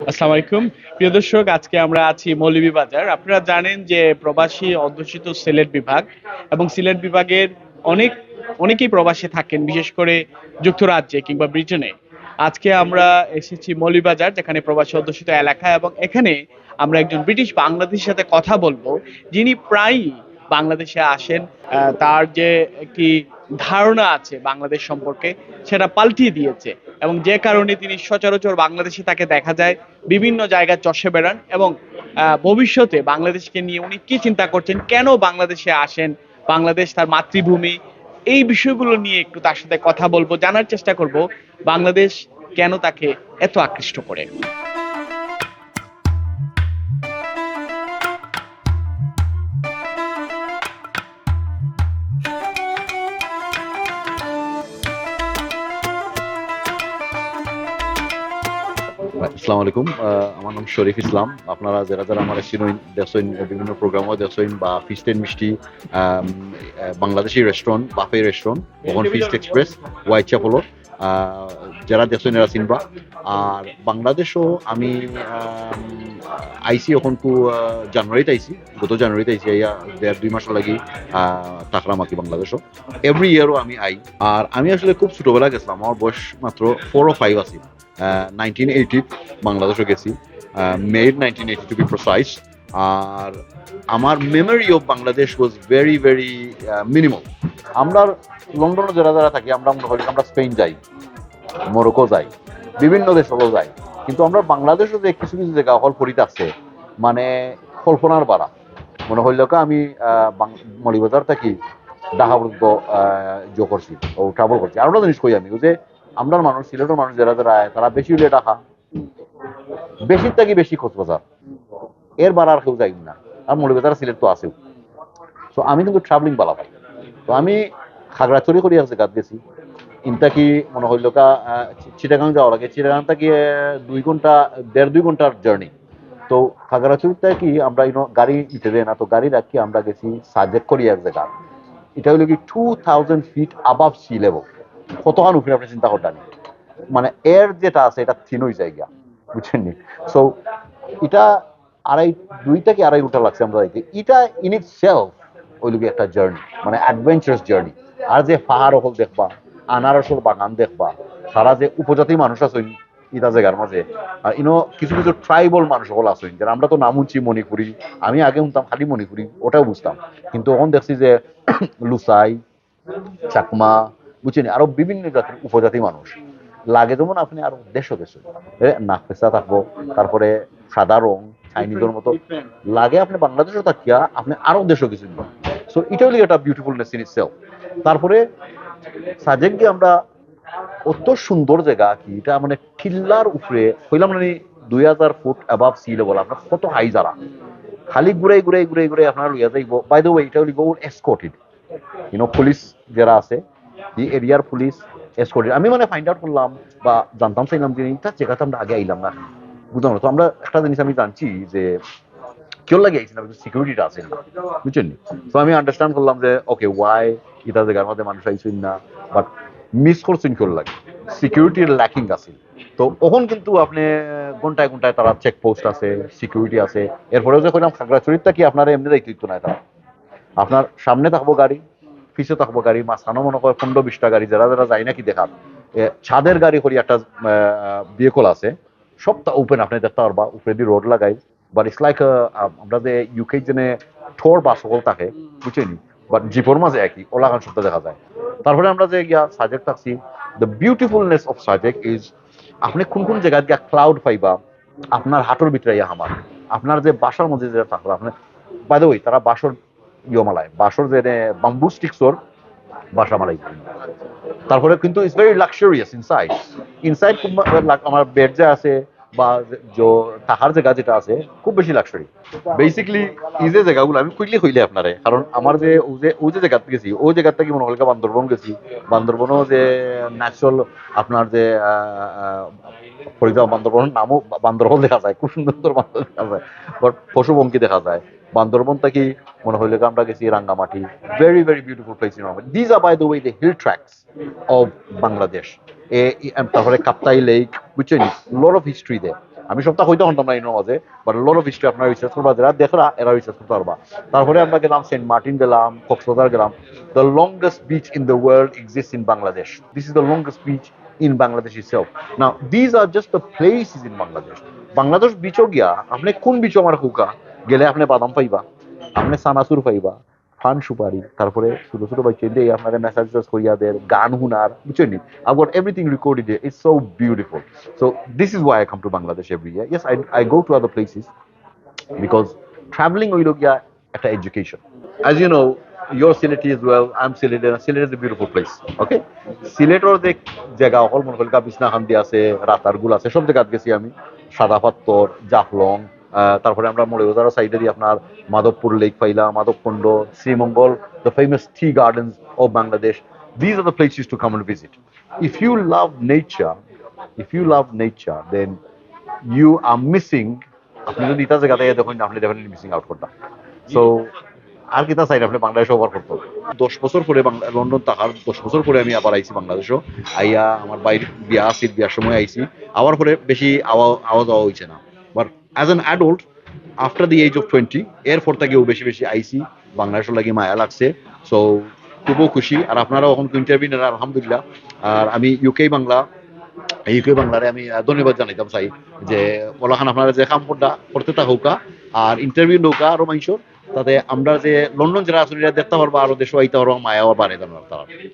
আসসালামু আলাইকুম প্রিয় দর্শক, আজকে আমরা আছি মৌলভীবাজার। আপনারা জানেন যে প্রবাসী অধ্যুষিত সিলেট বিভাগ এবং সিলেট বিভাগের অনেক অনেকেই প্রবাসী থাকেন, বিশেষ করে যুক্তরাজ্যে কিংবা ব্রিটেনে। আজকে আমরা এসেছি মৌলভীবাজার, যেখানে প্রবাসী অধ্যুষিত এলাকা, এবং এখানে আমরা একজন ব্রিটিশ বাংলাদেশীর সাথে কথা বলবো, যিনি প্রায়ই বাংলাদেশে আসেন। তার যে একটি ধারণা আছে বাংলাদেশ সম্পর্কে, সেটা পাল্টিয়ে দিয়েছে, এবং যে কারণে তিনি সচরাচর বাংলাদেশে তাকে দেখা যায় বিভিন্ন জায়গায় চষে বেড়ান। এবং ভবিষ্যতে বাংলাদেশকে নিয়ে উনি কি চিন্তা করছেন, কেন বাংলাদেশে আসেন, বাংলাদেশ তার মাতৃভূমি, এই বিষয়গুলো নিয়ে একটু তার সাথে কথা বলবো, জানার চেষ্টা করব বাংলাদেশ কেন তাকে এত আকৃষ্ট করে। আসসালামু আলাইকুম। আমার নাম শরীফ ইসলাম। আপনারা যারা যারা আমার চিনুন দেখছেন, বিভিন্ন প্রোগ্রামও দেখছেন, বা ফিস্ট এন্ড মিষ্টি, বাংলাদেশি রেস্টুরেন্ট, বাফে রেস্টুরেন্ট, ওখান ফিস্ট এক্সপ্রেস, হোয়াইট চ্যাপেলর, যারা দেখছেন এরা চিনবা। আর বাংলাদেশও আমি আইসি এখন তো জানুয়ারিতে আইসি, গত জানুয়ারিতে আইসি, আইয়া 1.5-2 মাস লাগি টাকরাম আঁকি বাংলাদেশও। এভরি ইয়ারও আমি আই। আর আমি আসলে খুব ছোটবেলা গেছিলাম, আমার বয়স মাত্র 4 or 5 আছে। 1980 বাংলাদেশও গেছি, মেড 1980 টু বি প্রিসাইজ। আর আমার memory of Bangladesh was very very minimum. আমরা লন্ডনে যারা যারা থাকি, আমরা মনে করি আমরা স্পেন যাই, মরক্কো যাই, বিভিন্ন দেশ হলো যাই, কিন্তু আমরা বাংলাদেশও যে কিছু কিছু জায়গা হল করিতে আছে, মানে কল্পনার বাড়া। মনে হইল আমি মৌলভীবাজার থাকি ঢাকা পর্যন্ত জো করছি ও ট্রাভেল করছি। আর একটা জিনিস কই আমি, ওই যে আমরা মানুষ, সিলেটের মানুষ যারা যারা আয়, তারা বেশি হইলে ঢাকা, বেশির থাকি বেশি কক্সবাজার, এর বার আর কেউ যাই না। আর মৌলভীবাজার সিলেট তো আছেও। তো আমি কিন্তু ট্রাভেলিং বালা পাই। তো আমি খাগড়াছড়ি করি আছে গাছ গেছি, ইনটা কি মনে হইল চিটাগাং যাওয়া লাগে, চিটাগাং থেকে 2 ঘন্টা, 1.5-2 ঘন্টার জার্নি। তো খাগড়াছড়িতে কি আমরা গাড়ি নিতে দেয় না, তো গাড়ি রাখি আমরা গেছি সাজেক করি এক জায়গা। এটা হইল কি 2000 ফিট আবাভ সি লেভেল। কতখান উপরে আপনি চিন্তা করতেন, মানে এর যেটা আছে এটা থিন হয়ে জায়গা, বুঝছেন নি? সো এটা 2 থেকে 2.5 ঘন্টা লাগছে আমরা যাইতে। এটা ইন ইট সেলফ ওই লোক একটা জার্নি, মানে অ্যাডভেঞ্চারাস জার্নি। আর যে পাহাড় হল দেখবা, আনারসর বাগান দেখবা, সারা যে উপজাতি মানুষ আছে ইটা জায়গার মাঝে, আর কিছু কিছু ট্রাইবল মানুষ হল আছে, যারা আমরা তো নাম শুনছি মণিপুরি, আমি আগে শুনতাম খালি মণিপুরি, ওটাও বুঝতাম, কিন্তু এখন দেখছি যে লুসাই, চাকমা, বুঝছেন, আরো বিভিন্ন জাতির উপজাতি মানুষ লাগে। যেমন আপনি আরো দেশ দেশ নাক পেঁচা থাকবো, তারপরে সাদা রং চাইনিজের মতো লাগে। আপনি বাংলাদেশও থাকিয়া আপনি আরো দেশও কিছু। সো এটা হলো একটা বিউটিফুলনেস ইন ইটসেলফ। তারপরে সাজেক গিয়ে আমরা অত সুন্দর জায়গা কি, এটা মানে টিল্লার উপরে হইলাম, মানে 2000 ফুট অ্যাবাভ সি লেভেল। আপনার কত হাই যারা খালি ঘুরাই ঘুরাই ঘুরাই ঘুরাই আপনার লইয়া যাইব। বাই দ্য ওয়ে, এটা হইব এসকর্টেড, পুলিশ যারা আছে, দি এরিয়ার পুলিশ এসকর্টেড। আমি মানে ফাইন্ড আউট করলাম বা জানতাম চাইলাম যে এটা জায়গাতে আমরা আগে আইলাম না, বুঝলাম না। তো আমরা একটা জিনিস আমি জানছি যে কেউ লাগে আইছি না, সিকিউরিটিটা আছে না, বুঝছেন। তো আমি আন্ডারস্ট্যান্ড করলাম যে ওকে, ওয়াই এটা জায়গার মধ্যে মানুষ আইসুন না, বাট মিস করছেন কেউ লাগে, সিকিউরিটির ল্যাকিং আছে। তো ওখান কিন্তু আপনি ঘন্টায় ঘন্টায় তারা চেকপোস্ট আছে, সিকিউরিটি আছে। এরপরেও যে কইলাম খাগড়াছড়িটা কি আপনারা এমনি দায়িত্ব নাই, তারা আপনার সামনে থাকবো গাড়ি, পিছে থাকবো গাড়ি, মাঝখানেও মনে করে 15-20টা গাড়ি, যারা যারা যায় নাকি দেখার। ছাদের গাড়ি করি একটা ভেহিকল আছে, সবটা ওপেন, আপনি দেখতে পারবা উপরে দিয়ে রোড লাগাই। বাট ইটস লাইক আমরা যে ইউকে জেনে ঠোর বা সকল থাকে, বুঝছেনি, বাট জিপোর মাঝে একই ওলাগান সবটা দেখা যায়। তারপরে আমরা যে গিয়া সাজেক থাকছি, দ্য বিউটিফুলনেস অফ সাজেক ইজ আপনি কোন কোন জায়গায় গিয়া ক্লাউড পাইবা আপনার হাঁটুর ভিতরে ইয়া হামার, আপনার যে বাসার মধ্যে যেটা থাকবে আপনি। বাই দ্য ওয়ে, তারা বাসর মালায়, বাসর যে বাম্বু স্টিক্সর বাসা মালাই। তারপরে কিন্তু it's very luxurious inside. Inside খুব আমার বেড যে আছে বা থাকার জায়গা যেটা আছে, খুব বেশি লাক্সারি। বেসিক্যালি এই যে জায়গাগুলো আমি কুইকলি কইলে আপনারে, কারণ আমার যে ওই যে জায়গাতে গেছি, ওই জায়গা থেকে মনে হল বান্দরবন গেছি। বান্দরবনও যে ন্যাচারাল আপনার যে বান্দরবনের নামও বান্দরবন দেখা যায়, খুব সুন্দর সুন্দর বান্দর দেখা যায়, বাট পশুপঙ্খী দেখা যায়। বান্দরবন থেকে মনে হইলে আমরা গেছি Rangamati, very very beautiful place in Bangladesh. This are by the way the hill tracts of Bangladesh. তারপরে কাপ্তাই লেক, বুঝছেন, লট অফ হিস্ট্রি দে। আমি সপ্তাহ হইতে হতাম না ইনোর মাঝে, বাট লট অফ হিস্ট্রি আপনারা রিসার্চ করবা, যারা দেখরা এরা রিসার্চ করতে পারবা। তারপরে আমরা গেলাম সেন্ট মার্টিন, গেলাম কক্সবাজার গেলাম। The longest beach in the world exist in Bangladesh. This is the longest beach in Bangladesh itself. Now, these are just the places in Bangladesh. Bangladesh beach গিয়া আপনি কোন বিচ আমার হুকা গেলে আপনি বাদাম পাইবা, আপনি সানাসুর পাইবা, ফান সুপারি, তারপরে ছোট ছোট বাচ্চা দিয়ে আপনাদের মেসেজ করিয়া দেয়, গান হুনার, বুঝছেন? I've got everything recorded there. It's so beautiful. So this is why I come to Bangladesh every year. Yes, I go to other places because traveling হইল গিয়া একটা education. As you know, you're Sylhety as well. I'm Sylhet, and Sylhet is a beautiful place. Okay, সিলেটর যে জায়গা অকল মনে করি বিছনাখান্দি আছে, রাতারগুল আছে, সব জায়গায় গেছি আমি। সাদা পাত্তর, জাফলং, তারপরে আমরা মৌলভীবাজার সাইডে দিয়ে আপনার মাধবপুর লেক পাইলা, Madhabkunda, Sreemangal, the famous tea gardens of Bangladesh. These are the places to come and visit. If you love nature, then you are missing. আপনি যদি ইতা জায়গাতে দেখুন, আপনি ডেফিনেটলি মিসিং আউট করতাম। সো আর কি তা চাই আপনি বাংলাদেশে ওভার করতে হবে। 10 বছর পরে লন্ডন থাকার 10 বছর পরে আমি আবার আইছি বাংলাদেশও। আইয়া আমার বাইরে বিয়া আসিল, বিয়ার সময় আইছি। আওয়ার পরে বেশি আওয়া যাওয়া হয়েছে না। But as an adult after the age of 20 এরপর থেকেও বেশি বেশি আইছি। বাংলাদেশের লাগে মায়া লাগছে। সো খুবও খুশি। আর আপনারাও এখন ইন্টারভিউ নেন আলহামদুলিল্লাহ। আর আমি ইউকে বাংলারে আমি ধন্যবাদ জানাইতাম চাই যে বলাখান আপনারা যে কাম করতে থাকুকা আর ইন্টারভিউ নৌকা আরো মানুষের, তাতে আমরা যে লন্ডন যারা আসলে দেখতে পারবো, আরো দেশ আইতে পারবো, মায়াও বাড়ে তারা।